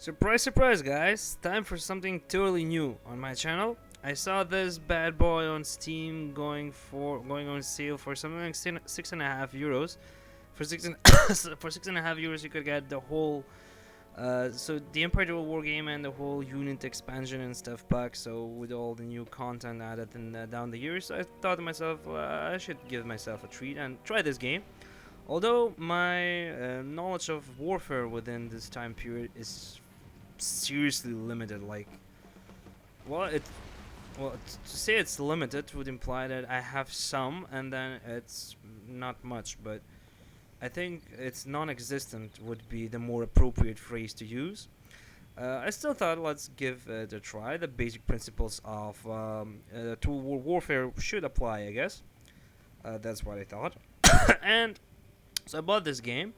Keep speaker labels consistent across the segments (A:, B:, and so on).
A: Surprise, surprise, guys! Time for something totally new on my channel. I saw this bad boy on Steam going on sale for something like €6.5. For for €6.5, you could get the whole so the Empire Total War game and the whole unit expansion and stuff pack. So with all the new content added down the years, I thought to myself I should give myself a treat and try this game. Although my knowledge of warfare within this time period is seriously limited, like, well, to say it's limited would imply that I have some, and then it's not much. But I think it's non-existent would be the more appropriate phrase to use. I still thought let's give it a try. The basic principles of tool war warfare should apply, I guess. That's what I thought, and so I bought this game,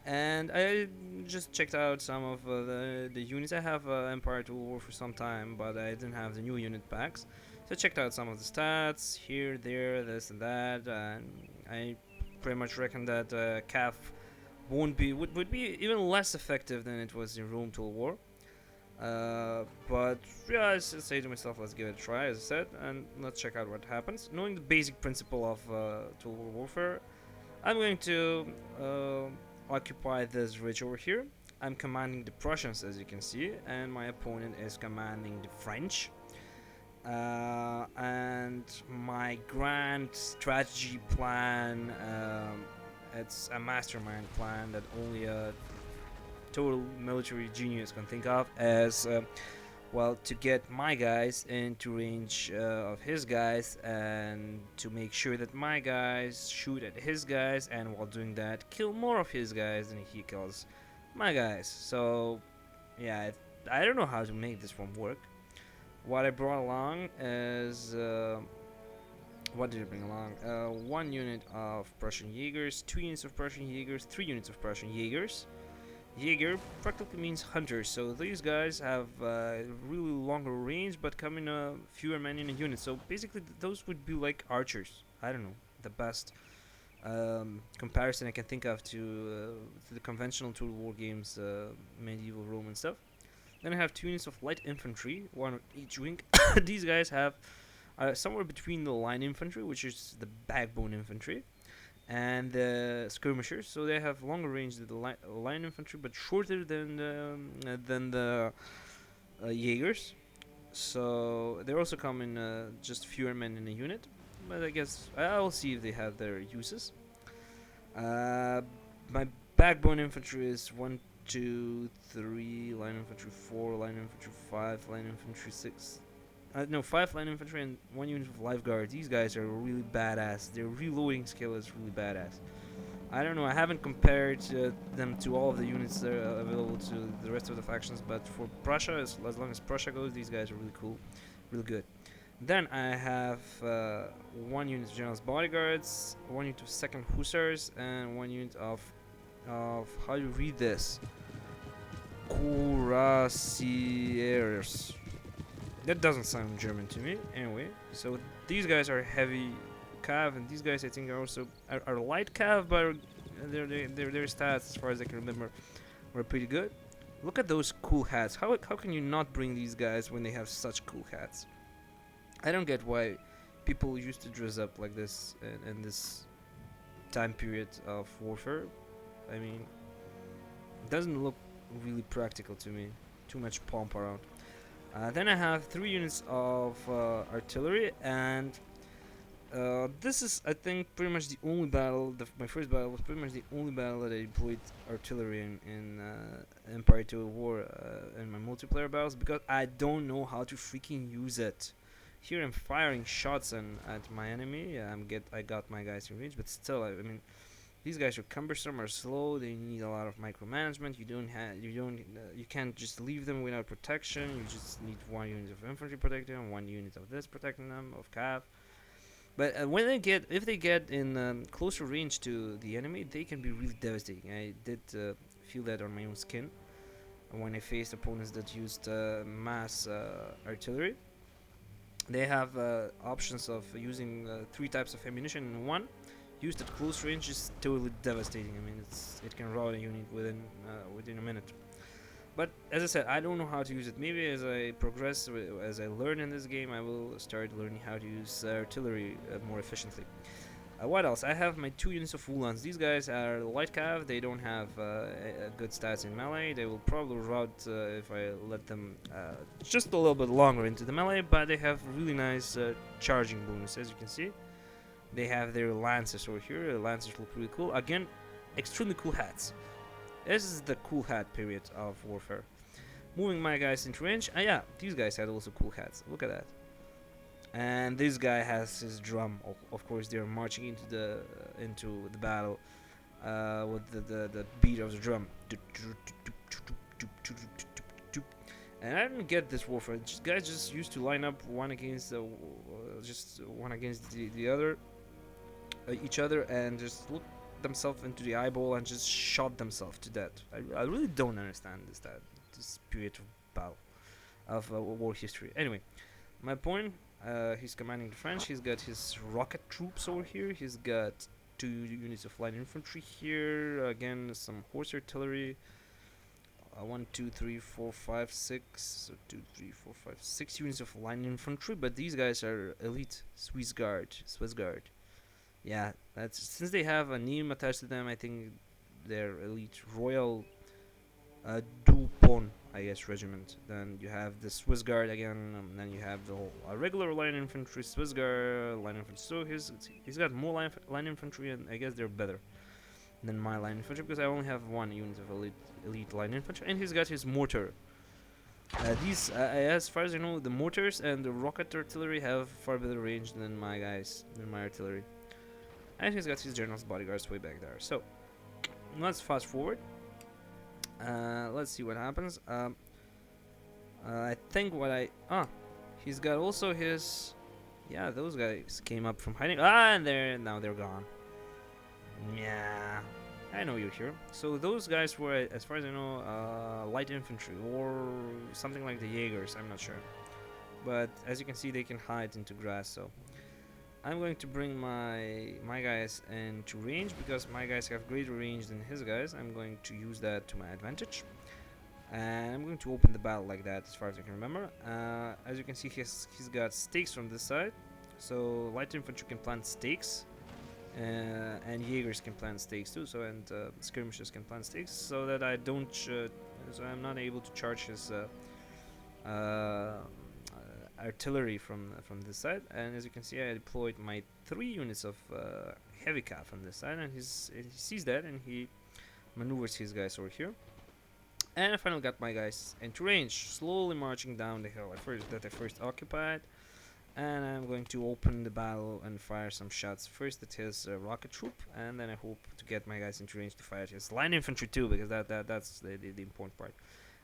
A: and I just checked out some of the units. I have Empire Tool War for some time, but I didn't have the new unit packs. So I checked out some of the stats here, there, this and that, and I pretty much reckon that CAF would be even less effective than it was in Rome Tool War. But yeah, I say to myself, let's give it a try, as I said, and let's check out what happens. Knowing the basic principle of Tool War warfare, I'm going to occupy this ridge over here. I'm commanding the Prussians, as you can see, and my opponent is commanding the French. And my grand strategy plan, it's a mastermind plan that only a total military genius can think of, as well, to get my guys into range of his guys, and to make sure that my guys shoot at his guys, and while doing that kill more of his guys than he kills my guys. So yeah, I don't know how to make this one work. What I brought along is what did I bring along? One unit of Prussian Jaegers, 2 units of Prussian Jaegers, 3 units of Prussian Jaegers. Jaeger practically means hunter, so these guys have really longer range but come in fewer men in a unit. So basically those would be like archers. I don't know, the best comparison I can think of to the conventional Total War games, medieval Rome and stuff. Then I have 2 units of Light Infantry, one on each wing. These guys have somewhere between the Line Infantry, which is the backbone infantry, and the skirmishers. So they have longer range than the line infantry, but shorter than the Jaegers. So they also come in just fewer men in a unit. But I guess I'll see if they have their uses. My backbone infantry is 1, 2, 3, line infantry 4, line infantry 5, line infantry 6. No, 5 line infantry and 1 unit of life guards. These guys are really badass. Their reloading skill is really badass. I don't know, I haven't compared them to all of the units that are available to the rest of the factions, but for Prussia, as long as Prussia goes, these guys are really cool, really good. Then I have 1 unit of General's Bodyguards, 1 unit of 2nd Hussars, and 1 unit of how do you read this? Cuirassiers. That doesn't sound German to me. Anyway, so these guys are heavy cav, and these guys I think are also are light cav, but their stats, as far as I can remember, were pretty good. Look at those cool hats. How can you not bring these guys when they have such cool hats? I don't get why people used to dress up like this in this time period of warfare. I mean, it doesn't look really practical to me. Too much pomp around. Then I have 3 units of artillery, and this is, I think, pretty much the only battle. My first battle was pretty much the only battle that I deployed artillery in Empire Total War in my multiplayer battles, because I don't know how to freaking use it. Here I'm firing shots at my enemy. I got my guys in range, but still, I mean, these guys are cumbersome, are slow. They need a lot of micromanagement. You can't just leave them without protection. You just need 1 unit of infantry protecting them, 1 unit of this protecting them, of cav. But if they get in closer range to the enemy, they can be really devastating. I did feel that on my own skin when I faced opponents that used mass artillery. They have options of using 3 types of ammunition in one. Used at close range is totally devastating. I mean, it can rout a unit within a minute. But as I said, I don't know how to use it. Maybe as I progress, as I learn in this game, I will start learning how to use artillery more efficiently. What else? I have my 2 units of Uhlans. These guys are light cav. They don't have good stats in melee. They will probably rout if I let them just a little bit longer into the melee, but they have really nice charging bonus, as you can see. They have their lances over here. The lances look really cool. Again, extremely cool hats. This is the cool hat period of warfare. Moving my guys into range. Yeah, these guys had also cool hats. Look at that. And this guy has his drum. Of course, they're marching into the battle with the beat of the drum. And I didn't get this warfare. Guys just used to line up one against the other, each other, and just look themselves into the eyeball and just shot themselves to death. I really don't understand this period of battle of war history. Anyway, my point. He's commanding the French. He's got his rocket troops over here. He's got 2 units of light infantry here. Again, some horse artillery. 1, 2, 3, 4, 5, 6. So 2, 3, 4, 5, 6 units of line infantry. But these guys are elite Swiss Guard. Yeah, that's since they have a name attached to them. I think they're elite Royal Dupont, I guess, regiment. Then you have the Swiss Guard again. Then you have the whole regular line infantry, Swiss Guard, line infantry. So he's got more line infantry, and I guess they're better than my line infantry because I only have 1 unit of elite line infantry, and he's got his mortar. These, as far as I know, the mortars and the rocket artillery have far better range than my artillery. And he's got his general's bodyguards way back there. So let's fast forward. Let's see what happens. I think he's got also his. Yeah, those guys came up from hiding. And now they're gone. Yeah, I know you're here. So those guys were, as far as I know, light infantry or something like the Jaegers. I'm not sure, but as you can see, they can hide into grass. So I'm going to bring my guys into range because my guys have greater range than his guys. I'm going to use that to my advantage, and I'm going to open the battle like that as far as I can remember. As you can see, he's got stakes from this side, so light infantry can plant stakes, and Jaegers can plant stakes too. So and skirmishers can plant stakes, so that I don't, so I'm not able to charge his artillery from this side. And as you can see, I deployed my 3 units of heavy cav on this side, and he sees that and he maneuvers his guys over here. And I finally got my guys into range, slowly marching down the hill that I first occupied. And I'm going to open the battle and fire some shots first at his rocket troop, and then I hope to get my guys into range to fire at his line infantry too, because that's the important part.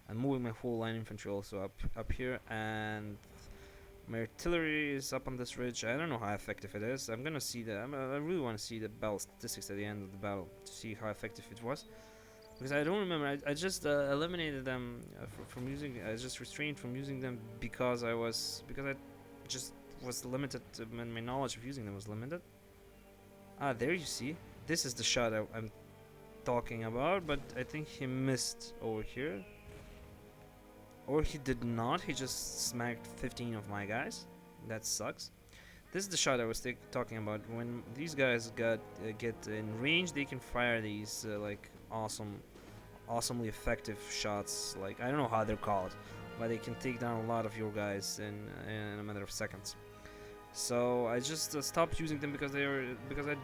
A: I'm moving my whole line infantry also up here, and my artillery is up on this ridge. I don't know how effective it is. I'm gonna see that. I really want to see the battle statistics at the end of the battle to see how effective it was, because I don't remember. I just eliminated them from using. I just restrained from using them because I just was limited. My knowledge of using them was limited. There you see. This is the shot I'm talking about, but I think he missed over here. Or he did not. He just smacked 15 of my guys. That sucks. This is the shot I was talking about. When these guys get in range, they can fire these like awesomely effective shots. Like, I don't know how they're called, but they can take down a lot of your guys in a matter of seconds. So I just stopped using them because I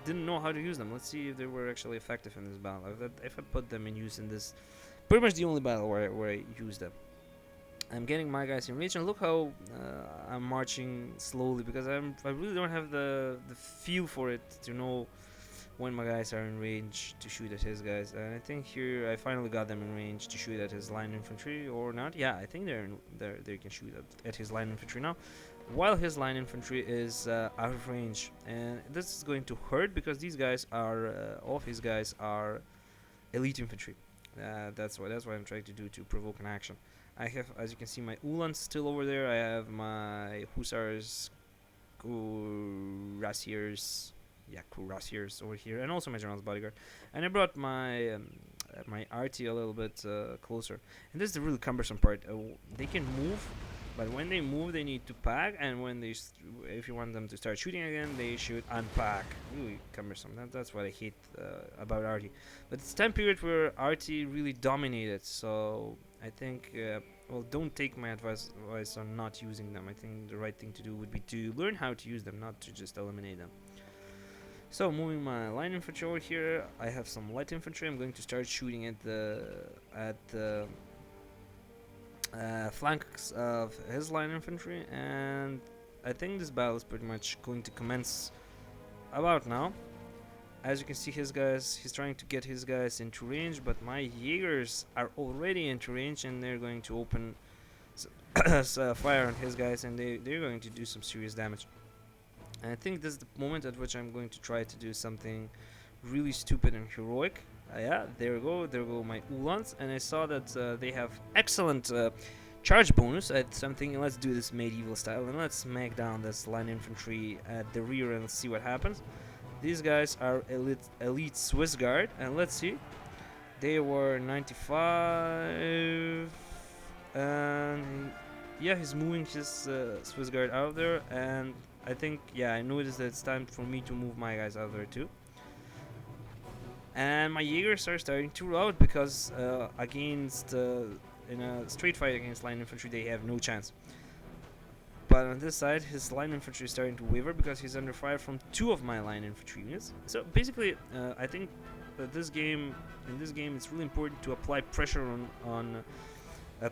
A: didn't know how to use them. Let's see if they were actually effective in this battle. If I put them in use in this, pretty much the only battle where I used them. I'm getting my guys in range, and look how I'm marching slowly because I really don't have the feel for it to know when my guys are in range to shoot at his guys. And I think here I finally got them in range to shoot at his line infantry or not. Yeah, I think they can shoot at his line infantry now, while his line infantry is out of range. And this is going to hurt because these guys are all of his guys are elite infantry. That's what I'm trying to do to provoke an action. I have, as you can see, my Uhlans still over there. I have my Hussars, Cuirassiers over here, and also my General's Bodyguard. And I brought my my RT a little bit closer. And this is the really cumbersome part. They can move, but when they move, they need to pack, and when they, if you want them to start shooting again, they should unpack. Really cumbersome. That's what I hate about RT. But it's time period where RT really dominated, so I think, well, don't take my advice on not using them. I think the right thing to do would be to learn how to use them, not to just eliminate them. So moving my line infantry over here, I have some light infantry. I'm going to start shooting at the flanks of his line infantry, and I think this battle is pretty much going to commence about now. As you can see, his guys, he's trying to get his guys into range, but my Jaegers are already into range, and they're going to open fire on his guys, and they're going to do some serious damage. And I think this is the moment at which I'm going to try to do something really stupid and heroic. Yeah, there go my Uhlans, and I saw that they have excellent charge bonus at something. Let's do this medieval style, and let's smack down this line infantry at the rear and see what happens. These guys are elite Swiss Guard, and let's see. They were 95, and yeah, he's moving his Swiss Guard out of there, and I think, yeah, I noticed that it's time for me to move my guys out of there too. And my Jaegers are starting to rout because against in a straight fight against line infantry, they have no chance. But on this side, his line infantry is starting to waver because he's under fire from 2 of my line infantry units. So basically, I think that in this game, it's really important to apply pressure on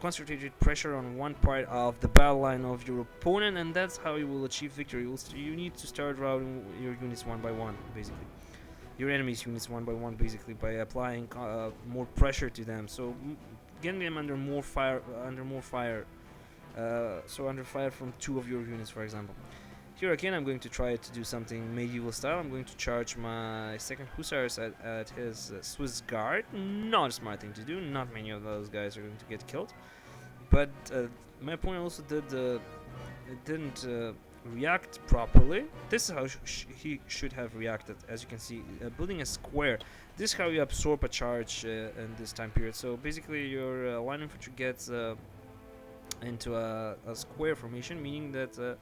A: concentrated pressure on one part of the battle line of your opponent, and that's how you will achieve victory. You need to start routing your units one by one, basically. Your enemy's units one by one, basically, by applying more pressure to them. So getting them under more fire, so under fire from 2 of your units, for example. Here again, I'm going to try to do something medieval style. I'm going to charge my 2nd Hussars at his Swiss Guard. Not a smart thing to do. Not many of those guys are going to get killed. But my opponent also didn't react properly. This is how he should have reacted. As you can see, building a square. This is how you absorb a charge in this time period. So basically, your line infantry gets into a square formation, meaning that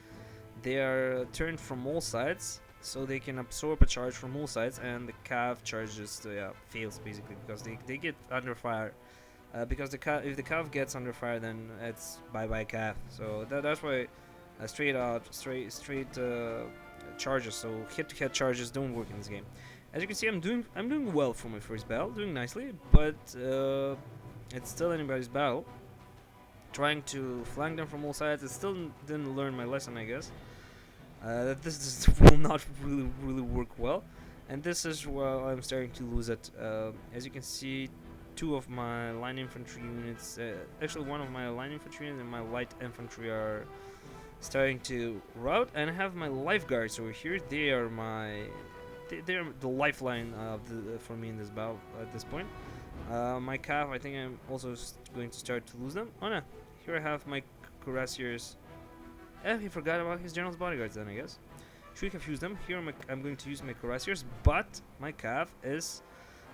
A: they are turned from all sides, so they can absorb a charge from all sides, and the cav charge just fails, basically, because they get under fire. Because if the cav gets under fire, then it's bye-bye cav. So that's why straight charges, so hit-to-head charges don't work in this game. As you can see, I'm doing well for my first battle, doing nicely, but it's still anybody's battle. Trying to flank them from all sides, I still didn't learn my lesson, I guess. That this will not really work well, and this is where I'm starting to lose it. As you can see, 2 of my line infantry units, actually 1 of my line infantry and my light infantry are starting to rout, and I have my life guards over here. They are they're the lifeline for me in this battle at this point. My cav, I think I'm also going to start to lose them. Oh no, here I have my Cuirassiers. He forgot about his general's bodyguards then, I guess. Should have used them. Here I'm going to use my Cuirassiers, but my cav is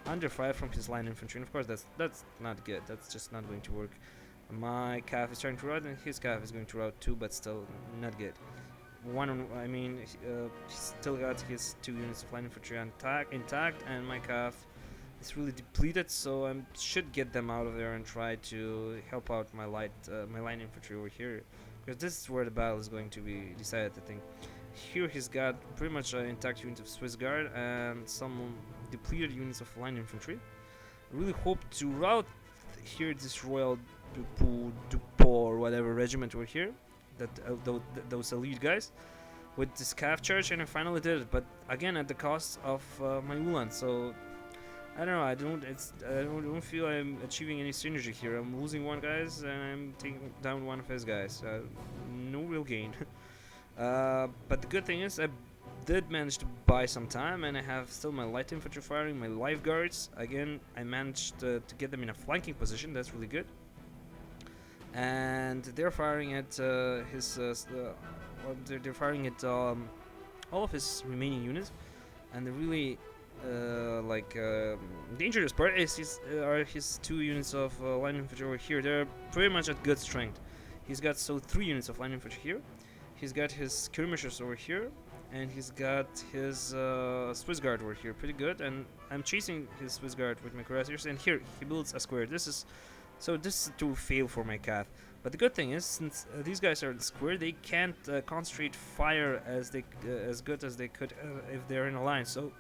A: under fire from his line infantry, and of course that's not good. That's just not going to work. My cav is trying to rout, and his cav is going to rout too, but still not good. He still got his 2 units of line infantry intact, and my cav is really depleted, so I should get them out of there and try to help out my line infantry over here, because this is where the battle is going to be decided, I think. Here he's got pretty much an intact unit of Swiss Guard and some depleted units of line infantry. I really hope to rout here this Royal Dupont or whatever regiment over here, those elite guys, with this cav charge, and I finally did it, but again at the cost of my Uhlans. So I don't know. I don't feel I'm achieving any synergy here. I'm losing 1 guys and I'm taking down 1 of his guys. No real gain. But the good thing is I did manage to buy some time, and I have still my light infantry firing, my life guards. Again, I managed to get them in a flanking position. That's really good. And they're firing at they're firing at all of his remaining units, and they're really dangerous part is are his 2 units of line infantry over here. They're pretty much at good strength. He's got 3 units of line infantry here. He's got his skirmishers over here, and he's got his Swiss Guard over here. Pretty good. And I'm chasing his Swiss Guard with my Cuirassiers, and here he builds a square. This is to fail for my cav. But the good thing is, since these guys are in the square, they can't concentrate fire as good as they could if they're in a line. So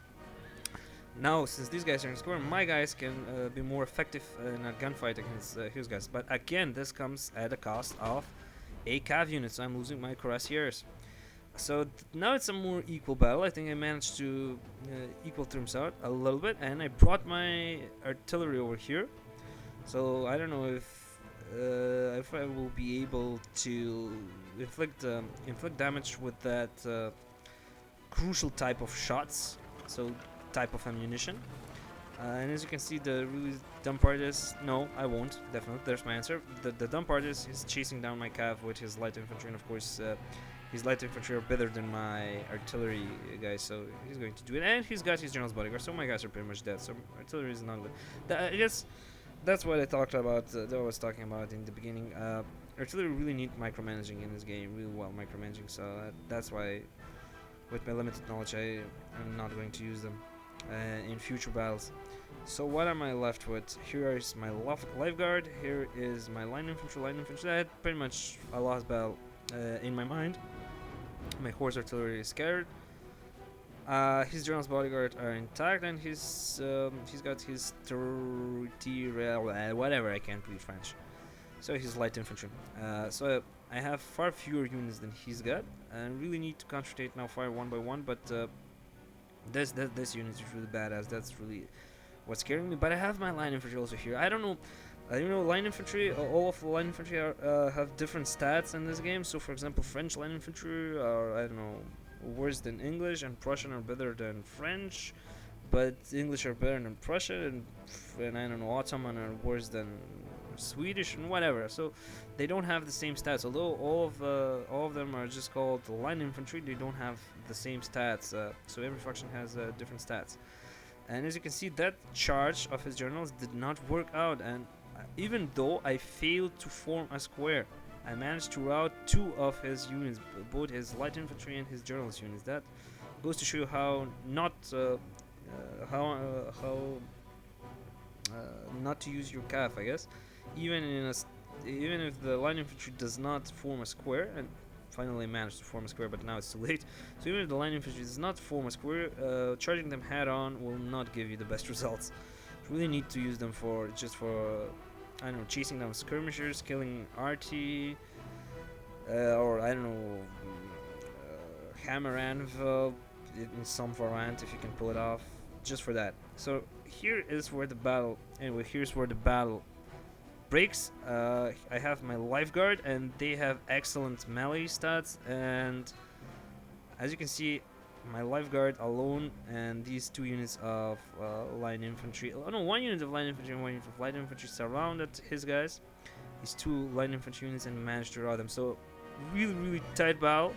A: now, since these guys are in square, my guys can be more effective in a gunfight against his guys. But again, this comes at a cost of a cav unit, so I'm losing my Cuirassiers. So now it's a more equal battle. I think I managed to equal terms out a little bit, and I brought my artillery over here. So I don't know if I will be able to inflict damage with that crucial type of shots. So type of ammunition. And as you can see, the really dumb part is no, I won't. Definitely, there's my answer. The dumb part is he's chasing down my cav with his light infantry, and of course his light infantry are better than my artillery guys, so he's going to do it. And he's got his general's bodyguard, so my guys are pretty much dead. So artillery is not good. I guess that's what I talked about. That I was talking about in the beginning. Artillery really need micromanaging in this game, really well micromanaging. So that's why, with my limited knowledge, I am not going to use them in future battles. So what am I left with? Here is my life guard. Here is my line infantry. I had pretty much a lost battle in my mind. My horse artillery is scattered. His general's bodyguard are intact, and he's got his whatever, I can't read French. So his light infantry. So I have far fewer units than he's got, and really need to concentrate now fire one by one. But this unit is really badass. That's really what's scaring me. But I have my line infantry also here. I don't know. Line infantry, all of the line infantry have different stats in this game. So, for example, French line infantry are, I don't know, worse than English, and Prussian are better than French, but English are better than Prussian, and I don't know, Ottoman are worse than Swedish, and whatever. So they don't have the same stats. Although all of them are just called line infantry, they don't have the same stats. So every faction has different stats. And as you can see, that charge of his generals did not work out, and even though I failed to form a square, I managed to rout 2 of his units, both his light infantry and his generals units. That goes to show you how not to use your cav, I guess. Even if the line infantry does not form a square, and finally managed to form a square, but now it's too late. So even if the line infantry does not form a square, charging them head on will not give you the best results. You really need to use them for I don't know, chasing down skirmishers, killing RT, or I don't know, hammer anvil in some variant if you can pull it off, just for that. So here is where the battle. Anyway, here's where the battle breaks. I have my lifeguard, and they have excellent melee stats, and as you can see, my lifeguard alone and these 2 units of line infantry, oh no, 1 unit of line infantry and 1 unit of light infantry surrounded his guys, these 2 line infantry units, and managed to rout them. So really tight battle,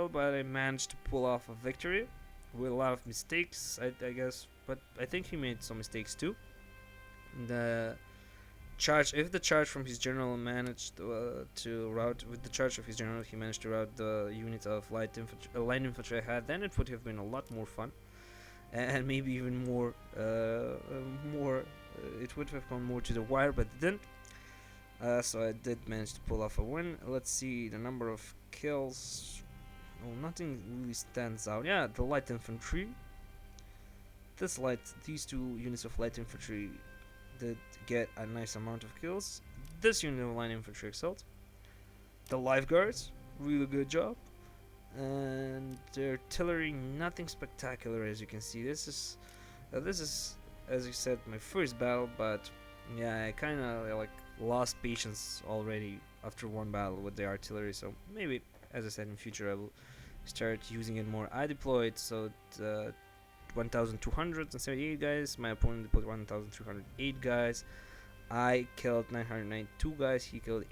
A: but I managed to pull off a victory with a lot of mistakes, I guess, but I think he made some mistakes too. The charge, if the charge from his general managed to rout, with the charge of his general he managed to rout the unit of line infantry I had, then it would have been a lot more fun, and maybe even more it would have gone more to the wire, but it didn't. So I did manage to pull off a win. Let's see the number of kills. Oh, nothing really stands out. Yeah, the light infantry, these 2 units of light infantry did get a nice amount of kills. This unit of line infantry excelled. The lifeguards, really good job. And the artillery, nothing spectacular, as you can see. This is as you said, my first battle, but yeah, I kind of lost patience already after 1 battle with the artillery. So maybe, as I said, in future I will start using it more. I deployed 1,278 guys. My opponent deployed 1,308 guys. I killed 992 guys. He killed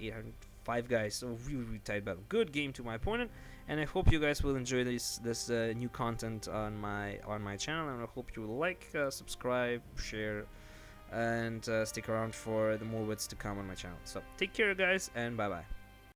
A: 5 guys, so really tight battle. Good game to my opponent, and I hope you guys will enjoy this new content on my channel, and I hope you will like, subscribe, share, and stick around for the more wits to come on my channel. So take care, guys, and bye bye.